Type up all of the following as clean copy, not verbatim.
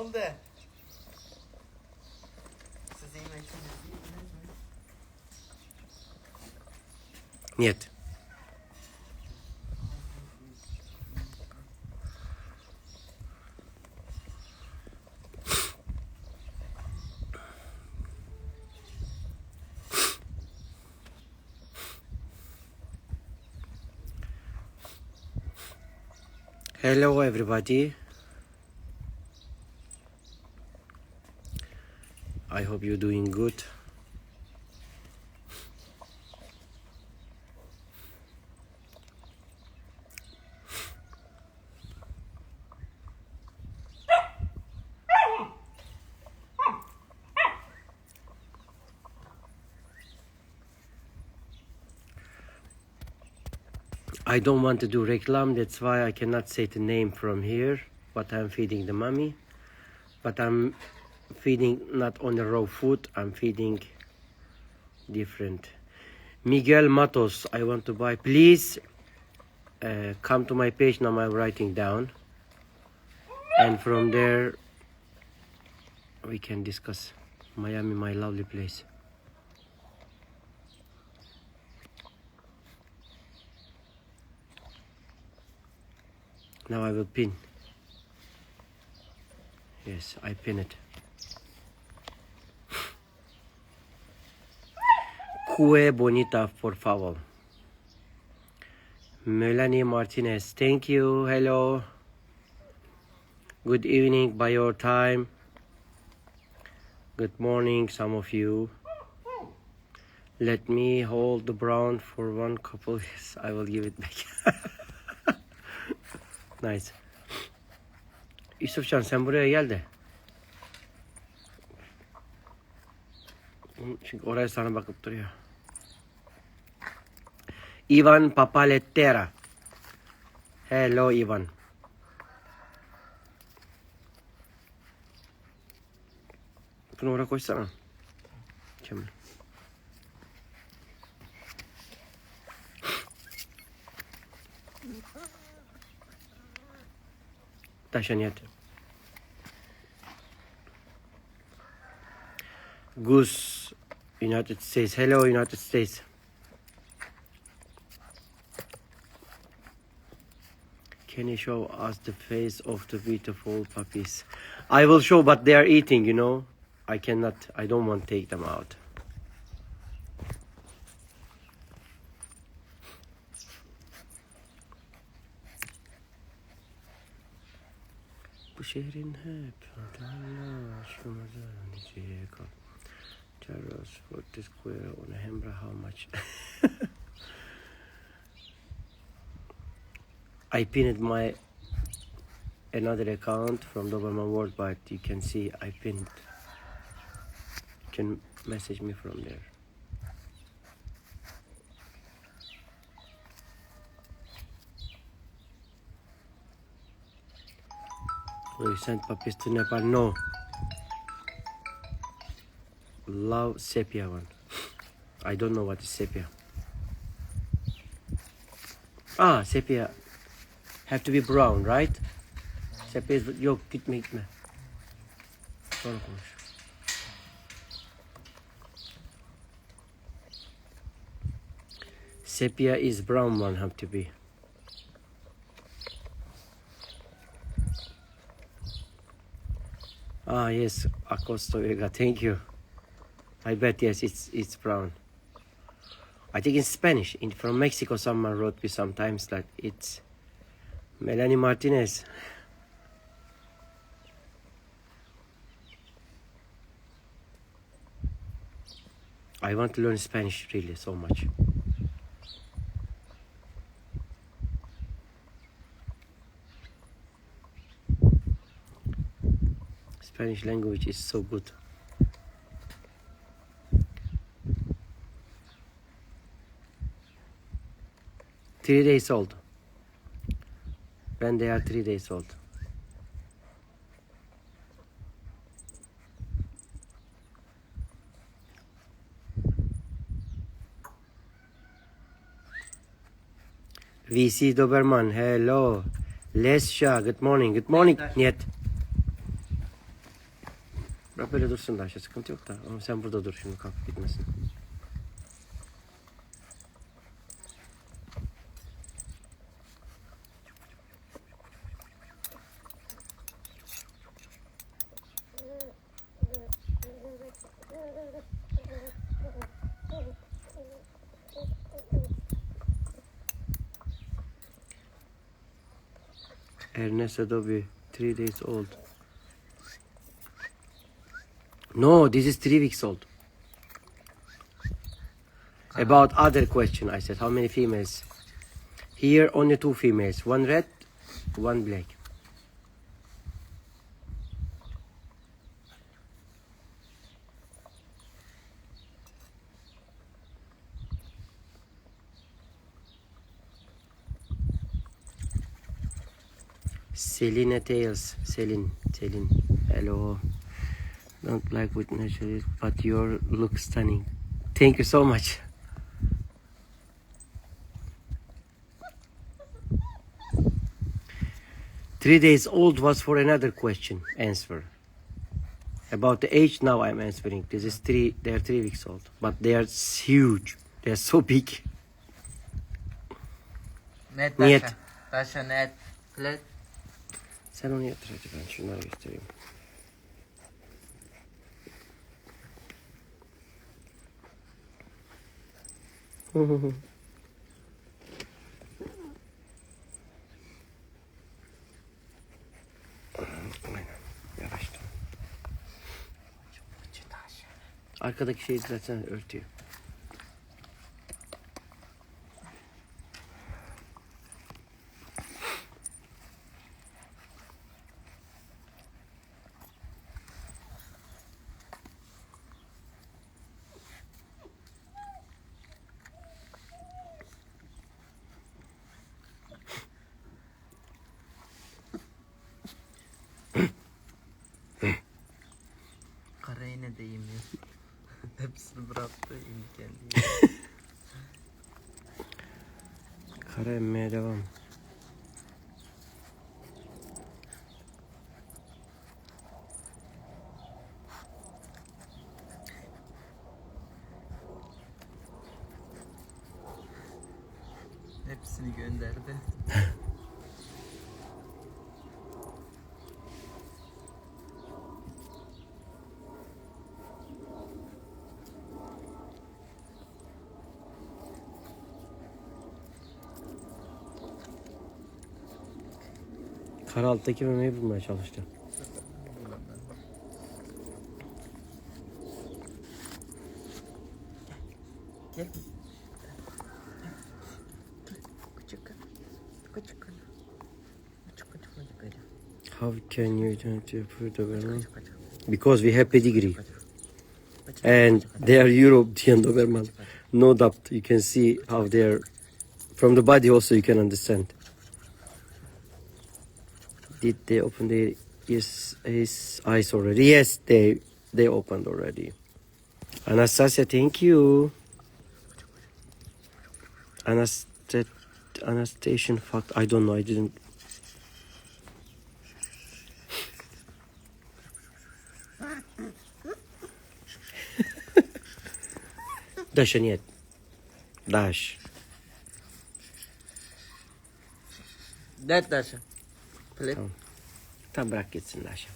oldu? Нет. Hello everybody. I hope you're doing good. I don't want to do reclam, that's why I cannot say the name from here, but I'm feeding the mommy. But I'm feeding not only raw food, I'm feeding different. Miguel Matos, I want to buy. Please come to my page, now I'm writing down. And from there, we can discuss. Miami, my lovely place. Now I will pin. Yes, I pin it. Cue bonita, por favor. Melanie Martinez, thank you. Hello. Good evening by your time. Good morning, some of you. Let me hold the brown for one couple. Yes, I will give it back. Nice. Yusufcan sen buraya gel de. Çünkü oraya sana bakıp duruyor. Ivan Papalettera. Hello Ivan. Bunu oraya koysana. Kemal. Taşaniyat. Goose, United States. Hello, United States. Can you show us the face of the beautiful puppies? I will show, but they are eating, you know. I cannot, I don't want to take them out. Bu şehrin hep for this square on Hembra, how much? I pinned my another account from Doberman World, but you can see I pinned. You can message me from there. We sent puppies to Nepal. No. Love sepia one. I don't know what is sepia. Ah, sepia. Have to be brown, right? Sepia is... Yok gitme. Sonra konuş. Sepia is brown one, have to be. Ah, yes, Acosta Vega, thank you. I bet, yes, it's brown. I think in Spanish. From Mexico, someone wrote me sometimes that it's Melanie Martinez. I want to learn Spanish really so much. Spanish language is so good. Three days old. When they are 3 days old. VC Doberman, hello. Lesha, good morning. Good morning. Niet. Bırak böyle dursun da aşağı, sıkıntı yok da. Ama sen burada dur şimdi, kalkıp gitmesin. Ernest Adobe, 3 days old. No, this is 3 weeks old. About other question, I said, how many females? Here only 2 females, 1 red, 1 black. Selina Tails, Selin, hello. Don't like with nature, but your look stunning. Thank you so much. Three days old was for another question, answer. About the age, now I'm answering. This is they're 3 weeks old, but they are huge. They're so big. Net Niyet. Dasha. Dasha net. Flat. Sen onu yatır hadi, ben şunları göstereyim. Yavaştan. Arkadaki şeyi zaten örtüyor. Karayine de yemiyor. Hepsini bıraktı yemi kendi. Kara emmeye devam. Hepsini gönderdi. Kara alttaki memeyi bulmaya çalıştı. Gel. Küçük. Küçük. How can you do for Doberman? Because we have pedigree. And they are European Doberman. No doubt. You can see how they are. From the body also you can understand. Did they open their his eyes already? Yes, they opened already. Anastasia, thank you. Anastation fact, I don't know, I didn't. Dasha нет. Dash. Net Dasha. Flat. Tamam. Tamam, bırak gitsin Dasha.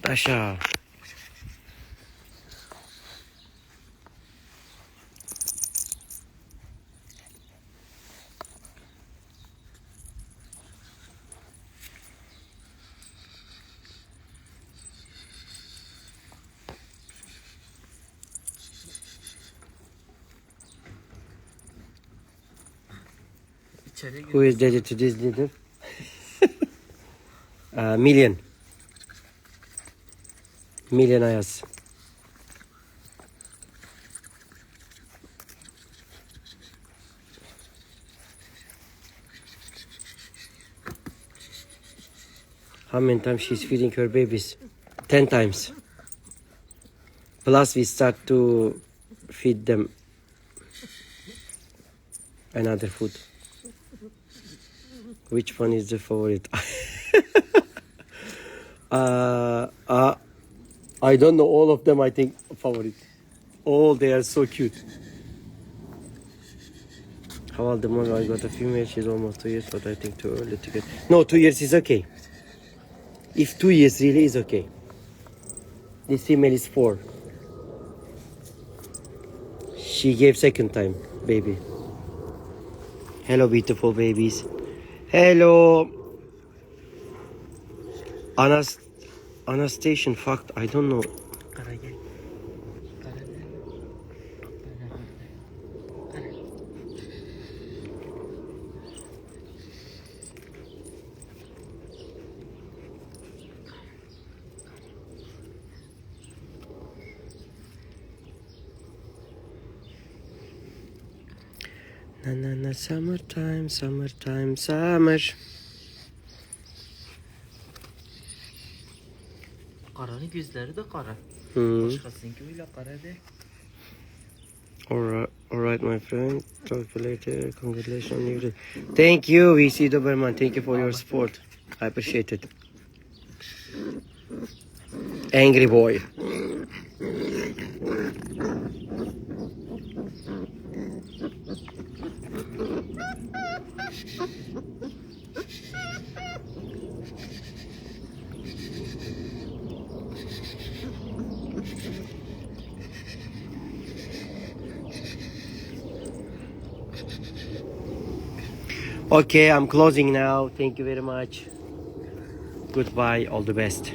Dasha. İçeri Who is daddy to this little? Million Ayaz. How many times she's feeding her babies? 10 times. Plus we start to feed them another food. Which one is the favorite? I don't know all of them. I think favorite. All they are so cute. How old the mother? I got a female. She's almost 2 years, but I think too early to get. No, 2 years is okay. If 2 years really is okay. This female is 4. She gave second time, baby. Hello, beautiful babies. Hello. Anastation fact. I don't know. Kara gel. Kara gel. Na na na, summertime, summertime, summer. Karanın gözleri de kara. Hmm. Başkasınınki öyle kara değil. Alright, my friend. Talk to you later. Congratulations on your day. Thank you, VC Doberman. Thank you for your support. I appreciate it. Angry boy. Okay, I'm closing now. Thank you very much. Goodbye. All the best.